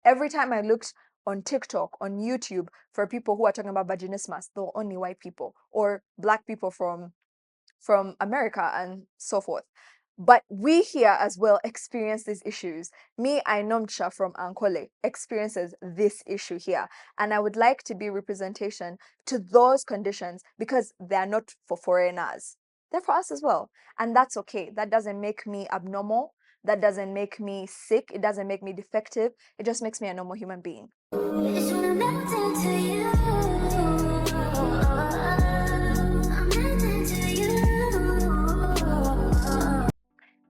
Every time I looked on TikTok, on YouTube, for people who are talking about vaginismus, they were only white people or black people from America and so forth. But we here as well experience these issues. Me, Ainomcha from Ankole, experiences this issue here. And I would like to be representation to those conditions because they're not for foreigners. They're for us as well. And that's okay. That doesn't make me abnormal. That doesn't make me sick. It doesn't make me defective. It just makes me a normal human being.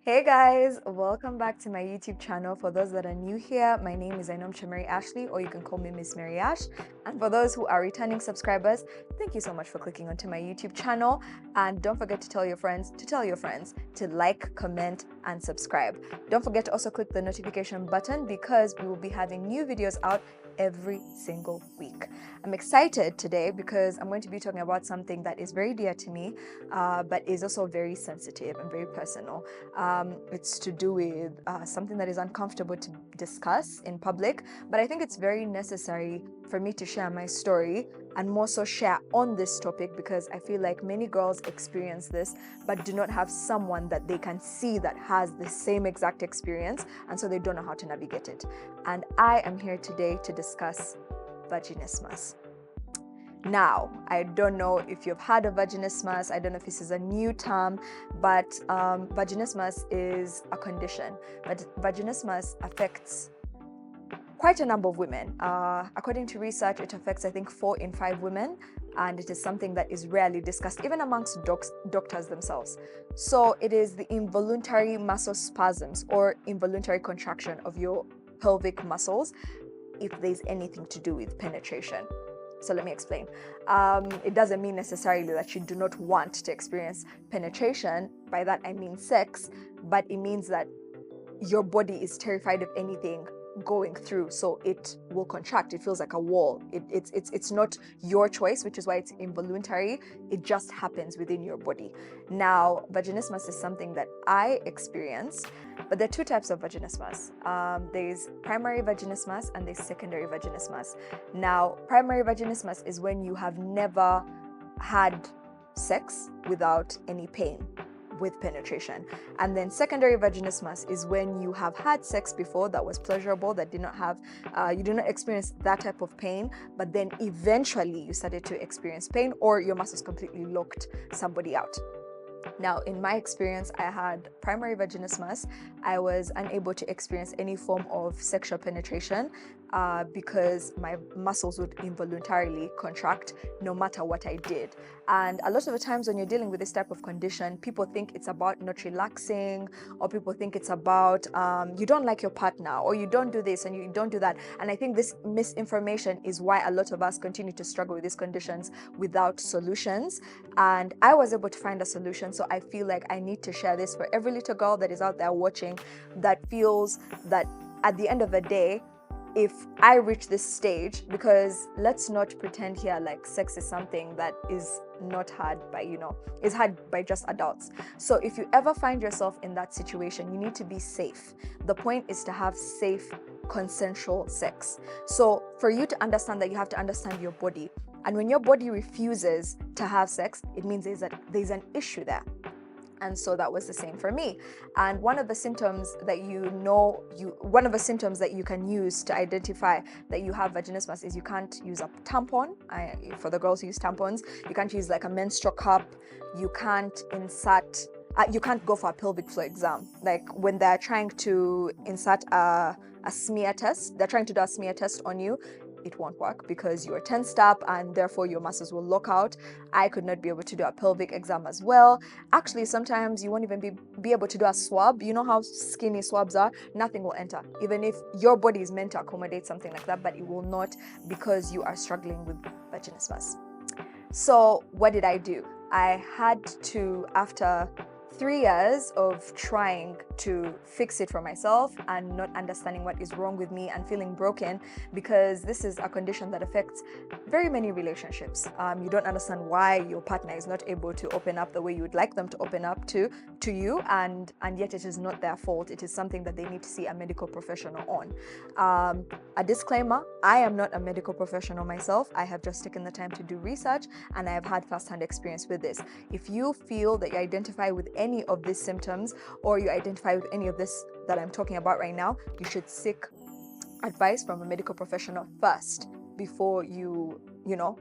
Hey guys, welcome back to my YouTube channel. For those that are new here, my name is Ainomcha Mary Ashley, or you can call me Miss Mary Ash. And for those who are returning subscribers, thank you so much for clicking onto my YouTube channel. And don't forget to tell your friends to like, comment, and subscribe. Don't forget to also click the notification button because we will be having new videos out every single week. I'm excited today because I'm going to be talking about something that is very dear to me, but is also very sensitive and very personal. It's to do with something that is uncomfortable to discuss in public, but I think it's very necessary for me to share my story and more so share on this topic because I feel like many girls experience this but do not have someone that they can see that has the same exact experience, and so they don't know how to navigate it. And I am here today to discuss vaginismus. Now, I don't know if you've heard of vaginismus. I don't know if this is a new term, but vaginismus is a condition. But vaginismus affects quite a number of women. According to research, it affects, I think, 4 in 5 women, and it is something that is rarely discussed, even amongst doctors themselves. So it is the involuntary muscle spasms or involuntary contraction of your pelvic muscles if there's anything to do with penetration. So let me explain. It doesn't mean necessarily that you do not want to experience penetration. By that I mean sex, but it means that your body is terrified of anything going through, so it will contract. It feels like a wall. It's not your choice, which is why it's involuntary. It just happens within your body. Now, vaginismus is something that I experienced, but there are 2 types of vaginismus. There's primary vaginismus and there's secondary vaginismus. Now, primary vaginismus is when you have never had sex without any pain with penetration. And then secondary vaginismus is when you have had sex before that was pleasurable, that did not have, you did not experience that type of pain, but then eventually you started to experience pain or your muscles completely locked somebody out. Now, in my experience, I had primary vaginismus. I was unable to experience any form of sexual penetration because my muscles would involuntarily contract no matter what I did. And a lot of the times when you're dealing with this type of condition, people think it's about not relaxing, or people think it's about you don't like your partner, or you don't do this and you don't do that. And I think this misinformation is why a lot of us continue to struggle with these conditions without solutions. And I was able to find a solution. So I feel like I need to share this for every little girl that is out there watching that feels that at the end of the day, if I reach this stage, because let's not pretend here like sex is something that is not had by, is had by just adults. So if you ever find yourself in that situation, you need to be safe. The point is to have safe, consensual sex. So for you to understand that, you have to understand your body. And when your body refuses to have sex, it means there's an issue there. And so that was the same for me. And one of the symptoms that you can use to identify that you have vaginismus is you can't use a tampon. For the girls who use tampons, you can't use like a menstrual cup. You can't insert. You can't go for a pelvic floor exam. Like when they're trying to insert a smear test, they're trying to do a smear test on you. It won't work because you are tensed up and therefore your muscles will lock out. I could not be able to do a pelvic exam as well. Actually, sometimes you won't even be able to do a swab. You know how skinny swabs are? Nothing will enter. Even if your body is meant to accommodate something like that, but it will not because you are struggling with vaginismus. So what did I do? I had to, after 3 years of trying to fix it for myself and not understanding what is wrong with me and feeling broken, because this is a condition that affects very many relationships. You don't understand why your partner is not able to open up the way you would like them to open up to you, and yet it is not their fault. It is something that they need to see a medical professional on. A disclaimer, I am not a medical professional myself. I have just taken the time to do research, and I have had first-hand experience with this. If you feel that you identify with any of these symptoms, or you identify with any of this that I'm talking about right now, you should seek advice from a medical professional first before you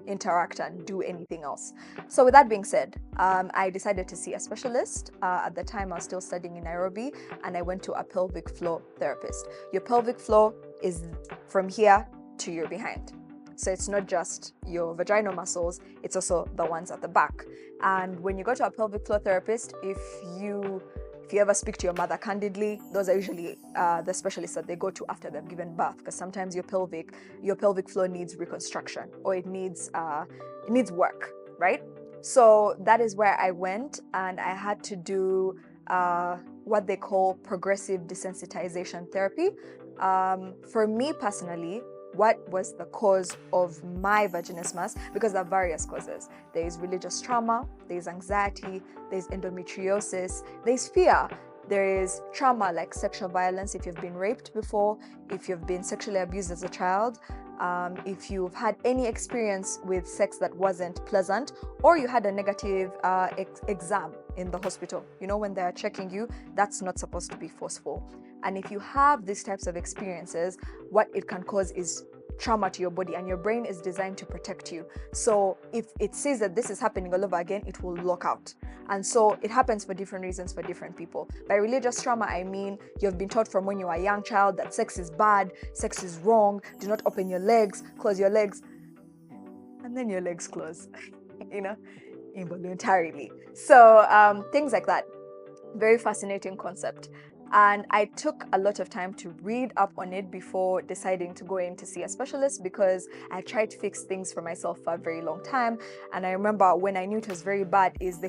interact and do anything else. So with that being said, I decided to see a specialist. At the time I was still studying in Nairobi, and I went to a pelvic floor therapist. Your pelvic floor is from here to your behind. So it's not just your vaginal muscles, it's also the ones at the back. And when you go to a pelvic floor therapist, if you ever speak to your mother candidly, those are usually the specialists that they go to after they've given birth, because sometimes your pelvic floor needs reconstruction, or it needs work, right? So that is where I went, and I had to do what they call progressive desensitization therapy. For me personally, what was the cause of my vaginismus? Because there are various causes. There is religious trauma, there is anxiety, there's endometriosis, there's fear, there is trauma like sexual violence, if you've been raped before, if you've been sexually abused as a child, if you've had any experience with sex that wasn't pleasant, or you had a negative exam in the hospital. You know, when they're checking you, that's not supposed to be forceful. And if you have these types of experiences, what it can cause is trauma to your body, and your brain is designed to protect you. So if it sees that this is happening all over again, it will lock out. And so it happens for different reasons for different people. By religious trauma, I mean you've been taught from when you were a young child that sex is bad, sex is wrong, do not open your legs, close your legs, and then your legs close, involuntarily. So things like that. Very fascinating concept. And I took a lot of time to read up on it before deciding to go in to see a specialist, because I tried to fix things for myself for a very long time. And I remember when I knew it was very bad is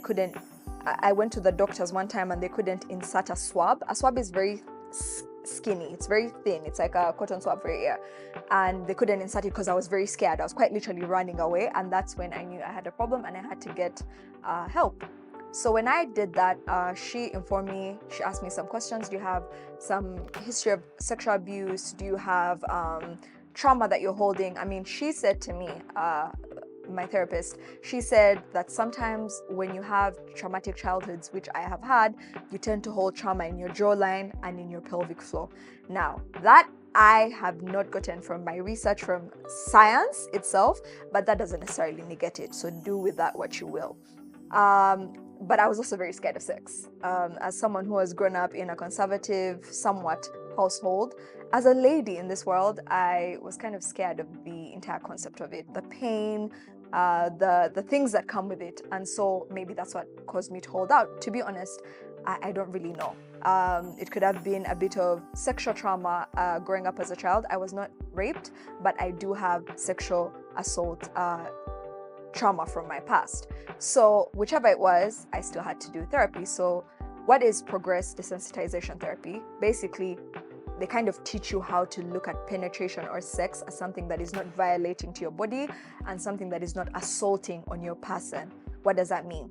I went to the doctors one time and they couldn't insert a swab. A swab is very skinny, it's very thin, it's like a cotton swab for your ear, and they couldn't insert it because I was very scared. I was quite literally running away, and that's when I knew I had a problem and I had to get help. So when I did that, she informed me, she asked me some questions. Do you have some history of sexual abuse? Do you have trauma that you're holding? I mean, she said to me, my therapist, she said that sometimes when you have traumatic childhoods, which I have had, you tend to hold trauma in your jawline and in your pelvic floor. Now, that I have not gotten from my research from science itself, but that doesn't necessarily negate it. So do with that what you will. But I was also very scared of sex. As someone who has grown up in a conservative, somewhat household, as a lady in this world, I was kind of scared of the entire concept of it, the pain, the things that come with it. And so maybe that's what caused me to hold out. To be honest, I don't really know. It could have been a bit of sexual trauma growing up as a child. I was not raped, but I do have sexual assault trauma from my past. So whichever it was, I still had to do therapy. So what is progressive desensitization therapy? Basically, they kind of teach you how to look at penetration or sex as something that is not violating to your body and something that is not assaulting on your person. What does that mean?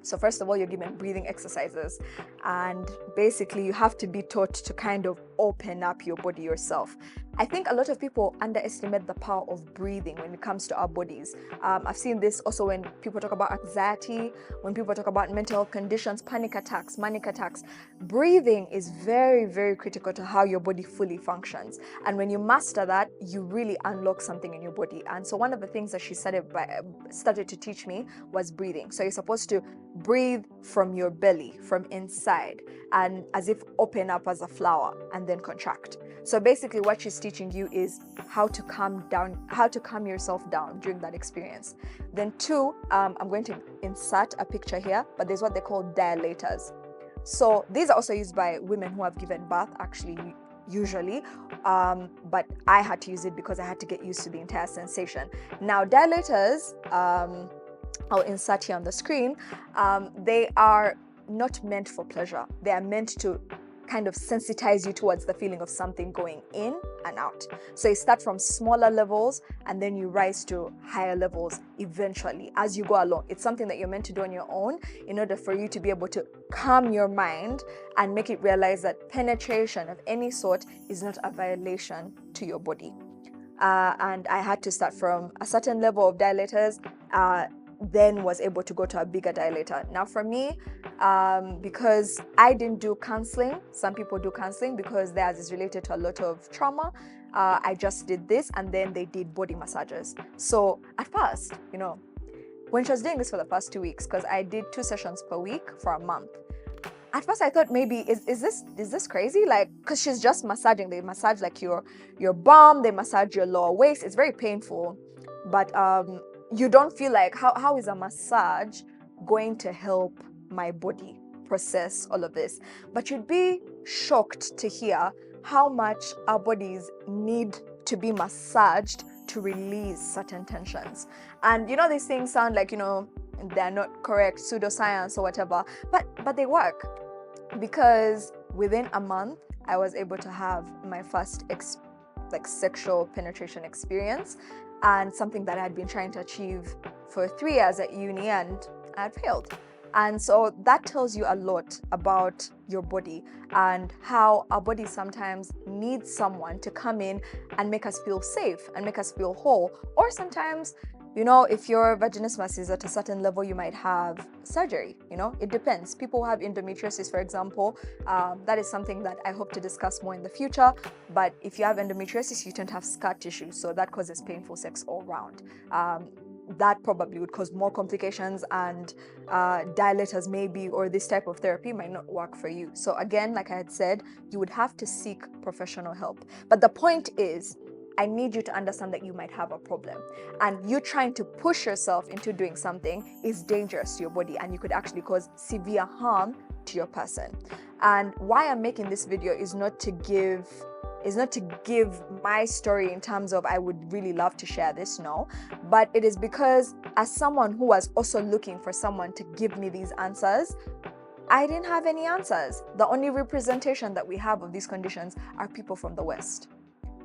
So first of all, you're given breathing exercises, and basically you have to be taught to kind of open up your body yourself. I think a lot of people underestimate the power of breathing when it comes to our bodies. I've seen this also when people talk about anxiety, when people talk about mental health conditions, panic attacks, manic attacks. Breathing is very, very critical to how your body fully functions. And when you master that, you really unlock something in your body. And so one of the things that she started to teach me was breathing. So you're supposed to breathe from your belly, from inside, and as if open up as a flower and then contract. So basically what she's teaching you is how to calm yourself down during that experience. Then two, I'm going to insert a picture here, but there's what they call dilators. So these are also used by women who have given birth, actually, usually, but I had to use it because I had to get used to the entire sensation. Now, dilators, I'll insert here on the screen, they are not meant for pleasure. They are meant to kind of sensitize you towards the feeling of something going in and out. So you start from smaller levels and then you rise to higher levels eventually as you go along. It's something that you're meant to do on your own in order for you to be able to calm your mind and make it realize that penetration of any sort is not a violation to your body. And I had to start from a certain level of dilators, then was able to go to a bigger dilator. Now for me, because I didn't do counseling, some people do counseling because theirs is related to a lot of trauma. I just did this, and then they did body massages. So at first, when she was doing this for the first 2 weeks, because I did 2 sessions per week for a month, at first I thought maybe is this crazy, like, because she's just massaging. They massage like your bum, they massage your lower waist. It's very painful, but you don't feel like how is a massage going to help my body process all of this? But you'd be shocked to hear how much our bodies need to be massaged to release certain tensions. And these things sound like they're not correct, pseudoscience or whatever, but they work. Because within a month I was able to have my first sexual penetration experience, and something that I had been trying to achieve for 3 years at uni, and I had failed. And so that tells you a lot about your body and how our body sometimes needs someone to come in and make us feel safe and make us feel whole. Or sometimes, if your vaginismus is at a certain level, you might have surgery. It depends. People who have endometriosis, for example, that is something that I hope to discuss more in the future. But if you have endometriosis, you tend to have scar tissue, so that causes painful sex all around. That probably would cause more complications, and dilators maybe, or this type of therapy might not work for you. So again, like I had said, you would have to seek professional help. But the point is, I need you to understand that you might have a problem, and you trying to push yourself into doing something is dangerous to your body, and you could actually cause severe harm to your person. And why I'm making this video is not to give my story in terms of I would really love to share this, no, but it is because as someone who was also looking for someone to give me these answers, I didn't have any answers. The only representation that we have of these conditions are people from the West.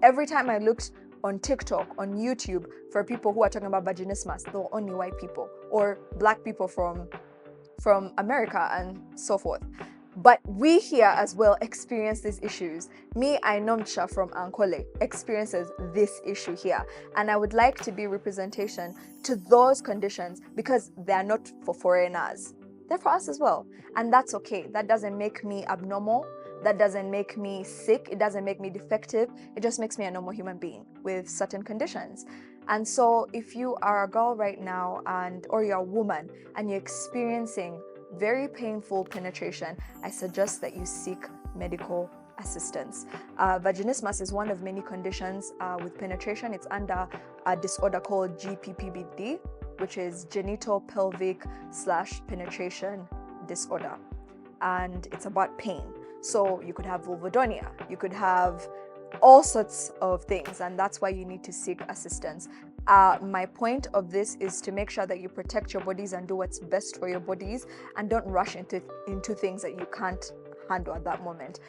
Every time I looked on TikTok, on YouTube, for people who are talking about vaginismus, they were only white people or black people from America and so forth. But we here as well experience these issues. Me, Ainomcha from Ankole, experiences this issue here. And I would like to be representation to those conditions because they're not for foreigners. They're for us as well. And that's okay. That doesn't make me abnormal. That doesn't make me sick. It doesn't make me defective. It just makes me a normal human being with certain conditions. And so if you are a girl right now or you're a woman and you're experiencing very painful penetration, I suggest that you seek medical assistance. Vaginismus is one of many conditions with penetration. It's under a disorder called GPPBD, which is genital pelvic / penetration disorder. And it's about pain. So you could have vulvodynia, you could have all sorts of things, and that's why you need to seek assistance. My point of this is to make sure that you protect your bodies and do what's best for your bodies, and don't rush into things that you can't handle at that moment.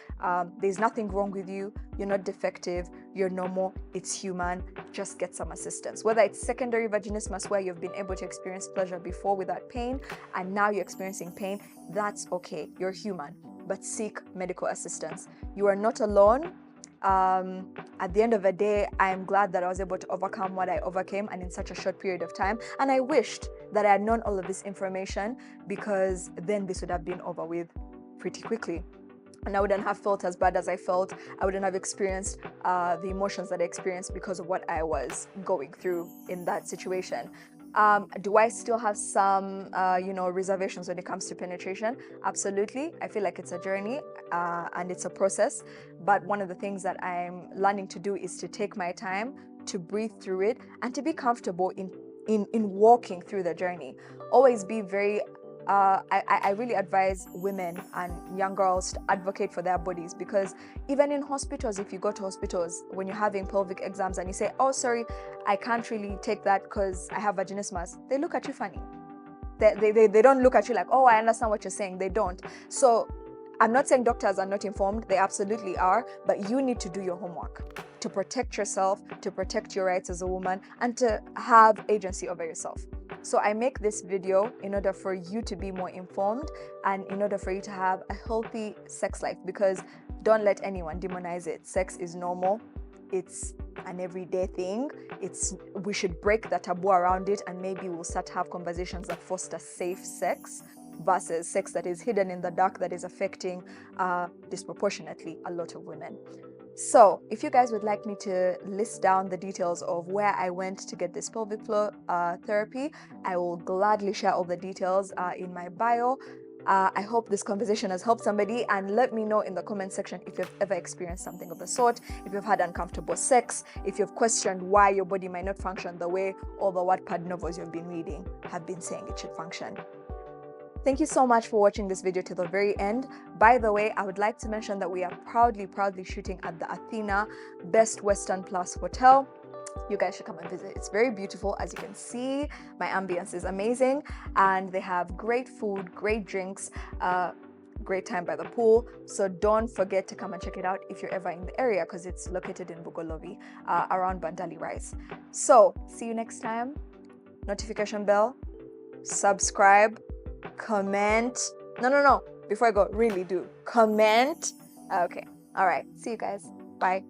There's nothing wrong with you. You're not defective. You're normal. It's human. Just get some assistance. Whether it's secondary vaginismus, where you've been able to experience pleasure before without pain, and now you're experiencing pain, that's okay. You're human. But seek medical assistance. You are not alone. At the end of the day, I am glad that I was able to overcome what I overcame, and in such a short period of time. And I wished that I had known all of this information, because then this would have been over with pretty quickly. And I wouldn't have felt as bad as I felt. I wouldn't have experienced the emotions that I experienced because of what I was going through in that situation. Do I still have some, reservations when it comes to penetration? Absolutely. I feel like it's a journey and it's a process. But one of the things that I'm learning to do is to take my time, to breathe through it, and to be comfortable in walking through the journey. Always be very I really advise women and young girls to advocate for their bodies, because even in hospitals, if you go to hospitals when you're having pelvic exams and you say, oh, sorry, I can't really take that because I have vaginismus, they look at you funny. They don't look at you like, oh, I understand what you're saying. They don't. So I'm not saying doctors are not informed. They absolutely are. But you need to do your homework to protect yourself, to protect your rights as a woman, and to have agency over yourself. So I make this video in order for you to be more informed and in order for you to have a healthy sex life, because don't let anyone demonize it. Sex is normal. It's an everyday thing. We should break the taboo around it, and maybe we'll start to have conversations that foster safe sex versus sex that is hidden in the dark, that is affecting disproportionately a lot of women. So if you guys would like me to list down the details of where I went to get this pelvic floor therapy, I will gladly share all the details in my bio. I hope this conversation has helped somebody, and let me know in the comment section if you've ever experienced something of the sort, if you've had uncomfortable sex, if you've questioned why your body might not function the way all the Wattpad novels you've been reading have been saying it should function. Thank you so much for watching this video to the very end. By the way, I would like to mention that we are proudly shooting at the Athena Best Western Plus Hotel. You guys should come and visit. It's very beautiful. As you can see, my ambience is amazing, and they have great food, great drinks, great time by the pool. So don't forget to come and check it out if you're ever in the area, because it's located in Bugolovi, around Bandali Rise. So see you next time. Notification bell, subscribe, comment. No, before I go, really do comment. Okay, all right, see you guys. Bye.